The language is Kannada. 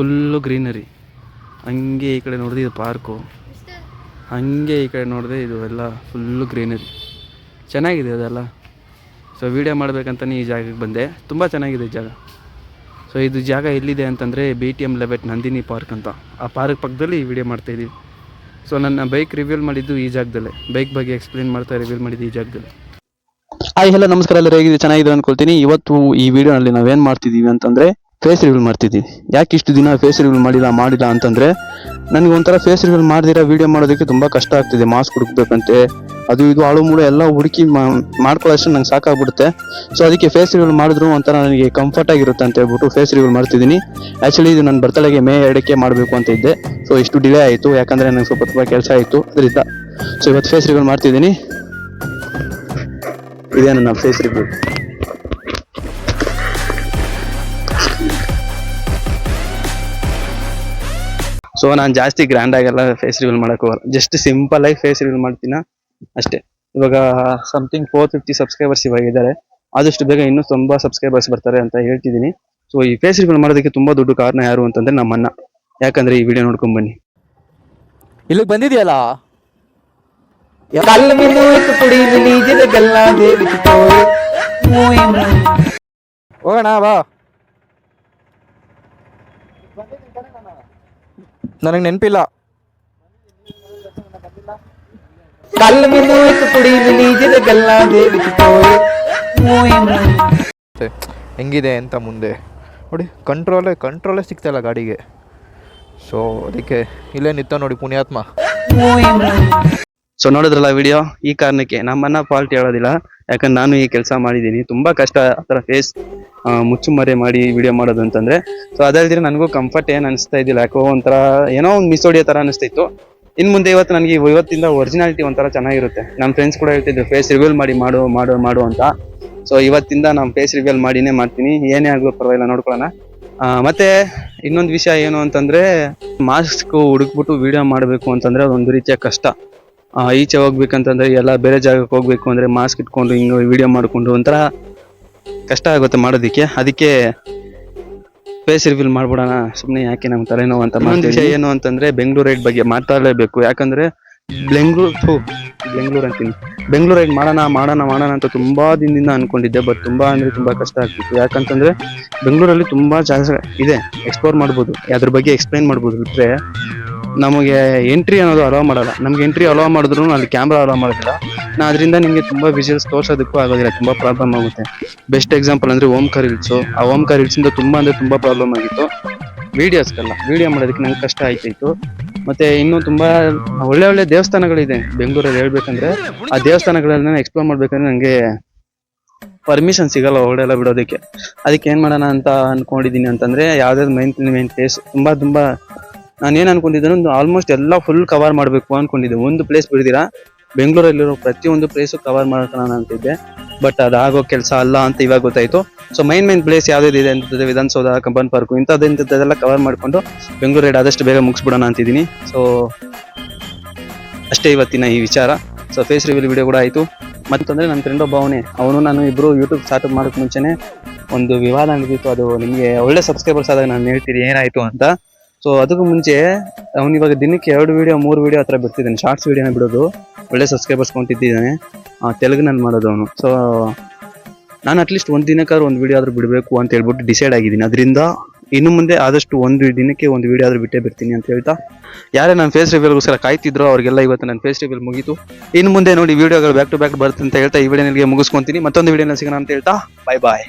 Full greenery. ಹಂಗೆ ಈ ಕಡೆ ನೋಡಿದ್ರೆ ಇದು ಪಾರ್ಕು, ಹಾಗೆ ಈ ಕಡೆ ನೋಡಿದ್ರೆ ಇದು ಎಲ್ಲ ಫುಲ್ಲು ಗ್ರೀನರಿ. ಚೆನ್ನಾಗಿದೆ ಅದೆಲ್ಲ. ಸೊ ವೀಡಿಯೋ ಮಾಡಬೇಕಂತಲೇ ಈ ಜಾಗಕ್ಕೆ ಬಂದೆ. ತುಂಬ ಚೆನ್ನಾಗಿದೆ ಈ ಜಾಗ. ಸೊ ಇದು ಜಾಗ ಎಲ್ಲಿದೆ ಅಂತಂದರೆ BTM 11 ನಂದಿನಿ ಪಾರ್ಕ್ ಅಂತ. ಆ ಪಾರ್ಕ್ ಪಕ್ಕದಲ್ಲಿ ಈ ವಿಡಿಯೋ ಮಾಡ್ತಾಯಿದ್ದೀವಿ. ಸೊ ನನ್ನ ಬೈಕ್ ರಿವ್ಯೂಲ್ ಮಾಡಿದ್ದು ಈ ಜಾಗದಲ್ಲೇ. ಬೈಕ್ ಬಗ್ಗೆ ಎಕ್ಸ್ಪ್ಲೇನ್ ಮಾಡ್ತಾ ರಿವ್ಯೂಲ್ ಮಾಡಿದ್ದು ಈ ಜಾಗದಲ್ಲಿ. ಹಲೋ ನಮಸ್ಕಾರ, ಎಲ್ಲರೂ ಹೇಗಿದೆ? ಚೆನ್ನಾಗಿದೆ ಅಂದ್ಕೊಳ್ತೀನಿ. ಇವತ್ತು ಈ ವಿಡಿಯೋನಲ್ಲಿ ನಾವೇನು ಮಾಡ್ತಿದ್ದೀವಿ ಅಂತಂದರೆ ಫೇಸ್ ರಿವ್ಯೂಲ್ ಮಾಡ್ತಿದ್ದೀವಿ. ಯಾಕೆ ಇಷ್ಟು ದಿನ ಫೇಸ್ ರಿವ್ಯೂಲ್ ಮಾಡಿಲ್ಲ ಅಂತಂದರೆ ನನಗೆ ಒಂಥರ ಫೇಸ್ ರಿವ್ಯೂಲ್ ಮಾಡ್ದಿರೋ ವೀಡಿಯೋ ಮಾಡೋದಕ್ಕೆ ತುಂಬ ಕಷ್ಟ ಆಗ್ತಿದೆ. ಮಾಸ್ಕ್ ಹುಡುಕ್ಬೇಕಂತೆ, ಅದು ಇದು ಆಳು ಮೂಳು ಎಲ್ಲ ಹುಡುಕಿ ಮಾಡ್ಕೊಳ್ಳೋಷ್ಟು ನಂಗೆ ಸಾಕಾಗ್ಬಿಡುತ್ತೆ. ಸೊ ಅದಕ್ಕೆ ಫೇಸ್ ರಿವ್ಯೂಲ್ ಮಾಡಿದ್ರು ಒಂಥರ ನನಗೆ ಕಂಫರ್ಟ್ ಆಗಿರುತ್ತೆ ಅಂತ ಹೇಳ್ಬಿಟ್ಟು ಫೇಸ್ ರಿವ್ಯೂಲ್ ಮಾಡ್ತಿದ್ದೀನಿ. ಆ್ಯಕ್ಚುಲಿ ಇದು ನನ್ನ ಬರ್ತಡೆಗೆ May 2ಕ್ಕೆ ಮಾಡಬೇಕು ಅಂತ ಇದ್ದೆ. ಸೊ ಇಷ್ಟು ಡಿಲೇ ಆಯಿತು, ಯಾಕಂದರೆ ನನಗೆ ಸ್ವಲ್ಪ ತುಂಬ ಕೆಲಸ ಆಯಿತು ಅದರಿಂದ. ಸೊ ಇವತ್ತು ಫೇಸ್ ರಿವ್ಯೂಲ್ ಮಾಡ್ತಿದ್ದೀನಿ. ಇದೇ ನನ್ನ ಫೇಸ್ ರಿವ್ಯೂಲ್. ಸೊ ನಾನು ಜಾಸ್ತಿ ಗ್ರ್ಯಾಂಡ್ ಆಗೆಲ್ಲ ಫೇಸ್ ರಿವ್ಯೂಲ್ ಮಾಡೋಕೆ ಹೋಗಲ್ಲ. ಜಸ್ಟ್ ಸಿಂಪಲ್ ಆಗಿ ಫೇಸ್ ರಿವ್ಯೂಲ್ ಮಾಡ್ತೀನಿ ಅಷ್ಟೇ. ಇವಾಗ ಸಮಥಿಂಗ್ 450 ಸಬ್ಸ್ಕ್ರೈಬರ್ಸ್ ಇವಾಗ ಇದ್ದಾರೆ. ಆದಷ್ಟು ಬೇಗ ಇನ್ನೂ ತುಂಬ ಸಬ್ಸ್ಕ್ರೈಬರ್ಸ್ ಬರ್ತಾರೆ ಅಂತ ಹೇಳ್ತಿದ್ದೀನಿ. ಸೊ ಈ ಫೇಸ್ ರಿವ್ಯೂಲ್ ಮಾಡೋದಕ್ಕೆ ತುಂಬ ದೊಡ್ಡ ಕಾರಣ ಯಾರು ಅಂತಂದ್ರೆ ನಮ್ಮಣ್ಣ. ಯಾಕಂದ್ರೆ ಈ ವಿಡಿಯೋ ನೋಡ್ಕೊಂಡ್ ಬನ್ನಿ. ಇಲ್ಲಿಗೆ ಬಂದಿದೆಯಲ್ಲ, ಹೋಗೋಣ ಬಾ. ನನಗೆ ನೆನಪಿಲ್ಲ. ಹೆಂಗಿದೆ ಅಂತ ಮುಂದೆ ನೋಡಿ. ಕಂಟ್ರೋಲೇ ಸಿಗ್ತಾಯಿಲ್ಲ ಗಾಡಿಗೆ. ಸೊ ಅದಕ್ಕೆ ಇಲ್ಲೇ ನಿಂತ ನೋಡಿ ಪುಣ್ಯಾತ್ಮ. ಸೊ ನೋಡಿದ್ರಲ್ಲ ವಿಡಿಯೋ. ಈ ಕಾರಣಕ್ಕೆ ನಮ್ಮನ್ನ ಫಾಲ್ಟ್ ಹೇಳೋದಿಲ್ಲ, ಯಾಕಂದ್ರೆ ನಾನು ಈ ಕೆಲಸ ಮಾಡಿದ್ದೀನಿ. ತುಂಬಾ ಕಷ್ಟ ಆ ಥರ ಫೇಸ್ ಮುಚ್ಚುಮರೆ ಮಾಡಿ ವಿಡಿಯೋ ಮಾಡೋದು ಅಂತಂದ್ರೆ. ಸೊ ಅದಲ್ದಿರ ನನಗೂ ಕಂಫರ್ಟ್ ಏನು ಅನಿಸ್ತಾ ಇದ್ದಿಲ್ಲ. ಯಾಕೋ ಒಂಥರ ಏನೋ ಒಂದು ಮಿಸ್ ಹೊಡಿಯೋ ಥರ ಅನಿಸ್ತಾ ಇತ್ತು. ಇನ್ನು ಮುಂದೆ ನನಗೆ ಇವತ್ತಿಂದ ಒರಿಜಿನಾಲಿಟಿ ಒಂಥರ ಚೆನ್ನಾಗಿರುತ್ತೆ. ನಮ್ಮ ಫ್ರೆಂಡ್ಸ್ ಕೂಡ ಹೇಳ್ತಿದ್ರು ಫೇಸ್ ರಿವ್ಯೂಲ್ ಮಾಡು ಅಂತ. ಸೊ ಇವತ್ತಿಂದ ನಾನು ಫೇಸ್ ರಿವ್ಯೂಲ್ ಮಾಡಿನೇ ಮಾಡ್ತೀನಿ. ಏನೇ ಆಗಲೂ ಪರವಾಗಿಲ್ಲ, ನೋಡ್ಕೊಳ್ಳೋಣ. ಮತ್ತೆ ಇನ್ನೊಂದು ವಿಷಯ ಏನು ಅಂತಂದ್ರೆ, ಮಾಸ್ಕ್ ಹುಡುಕ್ಬಿಟ್ಟು ವಿಡಿಯೋ ಮಾಡಬೇಕು ಅಂತಂದ್ರೆ ಅದೊಂದು ರೀತಿಯ ಕಷ್ಟ. ಈಚೆ ಹೋಗ್ಬೇಕಂತಂದ್ರೆ ಎಲ್ಲ ಬೇರೆ ಜಾಗಕ್ಕೆ ಹೋಗ್ಬೇಕು ಅಂದ್ರೆ ಮಾಸ್ಕ್ ಇಟ್ಕೊಂಡು ಹಿಂಗೆ ವಿಡಿಯೋ ಮಾಡಿಕೊಂಡು ಒಂಥರ ಕಷ್ಟ ಆಗುತ್ತೆ ಮಾಡೋದಕ್ಕೆ. ಅದಕ್ಕೆ ಫೇಸ್ ರಿವ್ಯೂಲ್ ಮಾಡ್ಬಿಡೋಣ ಸುಮ್ಮನೆ, ಯಾಕೆ ನಮ್ಮ ತಲೆನೋವು ಅಂತ. ಇನ್ನೊಂದು ವಿಷಯ ಏನು ಅಂತಂದ್ರೆ ಬೆಂಗಳೂರು ರೈಡ್ ಬಗ್ಗೆ ಮಾತಾಡಲೇಬೇಕು. ಯಾಕಂದ್ರೆ ಬೆಂಗಳೂರು ಅಂತೀನಿ, ಬೆಂಗಳೂರು ರೈಡ್ ಮಾಡೋಣ ಅಂತ ತುಂಬಾ ದಿನದಿಂದ ಅನ್ಕೊಂಡಿದ್ದೆ. ಬಟ್ ತುಂಬಾ ಕಷ್ಟ ಆಗ್ತಿತ್ತು. ಯಾಕಂತಂದ್ರೆ ಬೆಂಗಳೂರಲ್ಲಿ ತುಂಬಾ ಜಾಗ ಇದೆ, ಎಕ್ಸ್ಪ್ಲೋರ್ ಮಾಡ್ಬೋದು, ಅದ್ರ ಬಗ್ಗೆ ಎಕ್ಸ್ಪ್ಲೈನ್ ಮಾಡ್ಬೋದು. ಬಿಟ್ರೆ ನಮಗೆ ಎಂಟ್ರಿ ಅನ್ನೋದು ಅಲೋ ಮಾಡಲ್ಲ. ನಮ್ಗೆ ಎಂಟ್ರಿ ಅಲೋ ಮಾಡಿದ್ರು ಅಲ್ಲಿ ಕ್ಯಾಮ್ರಾ ಅಲೋ ಮಾಡೋದಿಲ್ಲ. ಅದರಿಂದ ನಿಮಗೆ ತುಂಬಾ ವಿಜುವಲ್ಸ್ ತೋರ್ಸೋದಕ್ಕೂ ಆಗೋದಿಲ್ಲ, ತುಂಬಾ ಪ್ರಾಬ್ಲಮ್ ಆಗುತ್ತೆ. ಬೆಸ್ಟ್ ಎಕ್ಸಾಂಪಲ್ ಅಂದ್ರೆ ಓಂಕಾರ್ ಹಿಲ್ಸು. ಆ ಓಂಕಾರ್ ಹಿಲ್ಸಿಂದ ತುಂಬಾ ಪ್ರಾಬ್ಲಮ್ ಆಗಿತ್ತು. ವಿಡಿಯೋ ಮಾಡೋದಕ್ಕೆ ನಂಗೆ ಕಷ್ಟ ಆಯ್ತಾಯಿತ್ತು. ಮತ್ತೆ ಇನ್ನೂ ತುಂಬಾ ಒಳ್ಳೆ ದೇವಸ್ಥಾನಗಳಿದೆ ಬೆಂಗಳೂರಲ್ಲಿ. ಹೇಳ್ಬೇಕಂದ್ರೆ ಆ ದೇವಸ್ಥಾನಗಳನ್ನ ಎಕ್ಸ್ಪ್ಲೋರ್ ಮಾಡ್ಬೇಕಂದ್ರೆ ನಂಗೆ ಪರ್ಮಿಷನ್ ಸಿಗಲ್ಲ ಹೊರಡೆಲ್ಲ ಬಿಡೋದಕ್ಕೆ. ಅದಕ್ಕೆ ಏನ್ ಮಾಡೋಣ ಅಂತ ಅನ್ಕೊಂಡಿದೀನಿ ಅಂತಂದ್ರೆ, ಯಾವ್ದಾದ್ರು ಮೇನ್ ಪ್ಲೇಸ್ ತುಂಬಾ ನಾನೇನ್ ಅನ್ಕೊಂಡಿದ್ದೇನೆ, ಒಂದು ಆಲ್ಮೋಸ್ಟ್ ಎಲ್ಲ ಫುಲ್ ಕವರ್ ಮಾಡ್ಬೇಕು ಅನ್ಕೊಂಡಿದ್ದೆ. ಒಂದು ಪ್ಲೇಸ್ ಬಿಡ್ದಿರಾ ಬೆಂಗಳೂರಲ್ಲಿರೋ ಪ್ರತಿಯೊಂದು ಪ್ಲೇಸು ಕವರ್ ಮಾಡ್ಕೊಳ್ಳೋಣ ಅಂತಿದ್ದೆ. ಬಟ್ ಅದಾಗೋ ಕೆಲಸ ಅಲ್ಲ ಅಂತ ಇವಾಗ ಗೊತ್ತಾಯ್ತು. ಸೊ ಮೈನ್ ಪ್ಲೇಸ್ ಯಾವ್ದಿದೆ ಅಂತಂದ್ರೆ ವಿಧಾನಸೌಧ, ಕಬ್ಬನ್ ಪಾರ್ಕು, ಇಂಥದ್ದೆಲ್ಲ ಕವರ್ ಮಾಡ್ಕೊಂಡು ಬೆಂಗಳೂರು ರೈಡ್ ಆದಷ್ಟು ಬೇಗ ಮುಗಿಸ್ಬಿಡೋಣ ಅಂತಿದ್ದೀನಿ. ಸೊ ಅಷ್ಟೇ ಇವತ್ತಿನ ಈ ವಿಚಾರ. ಸೊ ಫೇಸ್ ರಿವ್ಯೂಲ್ ವಿಡಿಯೋ ಕೂಡ ಆಯಿತು. ಮತ್ತಂದ್ರೆ ನನ್ನ ಫ್ರೆಂಡ್ ಒಬ್ಬ ಅವನು ನಾನು ಇಬ್ಬರು ಯೂಟ್ಯೂಬ್ ಸ್ಟಾರ್ಟ್ ಮಾಡೋಕೆ ಮುಂಚೆನೆ ಒಂದು ವಿವಾದ ನಡೆದಿತ್ತು. ಅದು ನಿಮಗೆ ಒಳ್ಳೆ ಸಬ್ಸ್ಕ್ರೈಬರ್ಸ್ ಆದಾಗ ನಾನು ಹೇಳ್ತೀನಿ ಏನಾಯಿತು ಅಂತ. ಸೊ ಅದಕ್ಕೂ ಮುಂಚೆ ಅವ್ನು ಇವಾಗ ದಿನಕ್ಕೆ 2 ವಿಡಿಯೋ 3 ವಿಡಿಯೋ ಹತ್ರ ಬಿಡ್ತಿದ್ದಾನೆ. ಶಾರ್ಟ್ಸ್ ವಿಡಿಯೋನ ಬಿಡೋದು, ಒಳ್ಳೆ ಸಬ್ಸ್ಕ್ರೈಬರ್ಸ್ ಕೊಂತಿದ್ದಾನೆ. ತೆಲುಗಿನಲ್ಲಿ ಮಾಡೋದು ಅವನು. ಸೊ ನಾನು ಅಟ್ಲೀಸ್ಟ್ ಒಂದು ದಿನಕ್ಕಾದ್ರೂ ಒಂದು ವಿಡಿಯೋ ಆದ್ರೂ ಬಿಡಬೇಕು ಅಂತ ಹೇಳ್ಬಿಟ್ಟು ಡಿಸೈಡ್ ಆಗಿದ್ದೀನಿ. ಅದರಿಂದ ಇನ್ನು ಮುಂದೆ ಆದಷ್ಟು ಒಂದು ದಿನಕ್ಕೆ ಒಂದು ವಿಡಿಯೋ ಆದ್ರೂ ಬಿಟ್ಟೇ ಬಿಡ್ತೀನಿ ಅಂತ ಹೇಳ್ತಾ, ಯಾರೇ ನನ್ನ ಫೇಸ್ ರಿವ್ಯೂಲ್ಗೋಸ್ಕರ ಕಾಯ್ತಿದ್ರು ಅವ್ರಿಗೆಲ್ಲ ಇವತ್ತು ನನ್ನ ಫೇಸ್ ರಿವ್ಯೂಲ್ ಮುಗೀತು. ಇನ್ನು ಮುಂದೆ ನೋಡಿ ವಿಡಿಯೋಗಳು ಬ್ಯಾಕ್ ಟು ಬ್ಯಾಕ್ ಬರುತ್ತೆ ಅಂತ ಹೇಳ್ತಾ ಈ ವಿಡಿಯೋನಿಗೆ ಮುಗಿಸ್ಕೊಂತೀನಿ. ಮತ್ತೊಂದು ವಿಡಿಯೋನಲ್ಲಿ ಸಿಗೋಣ ಅಂತ ಹೇಳ್ತಾ ಬಾಯ್.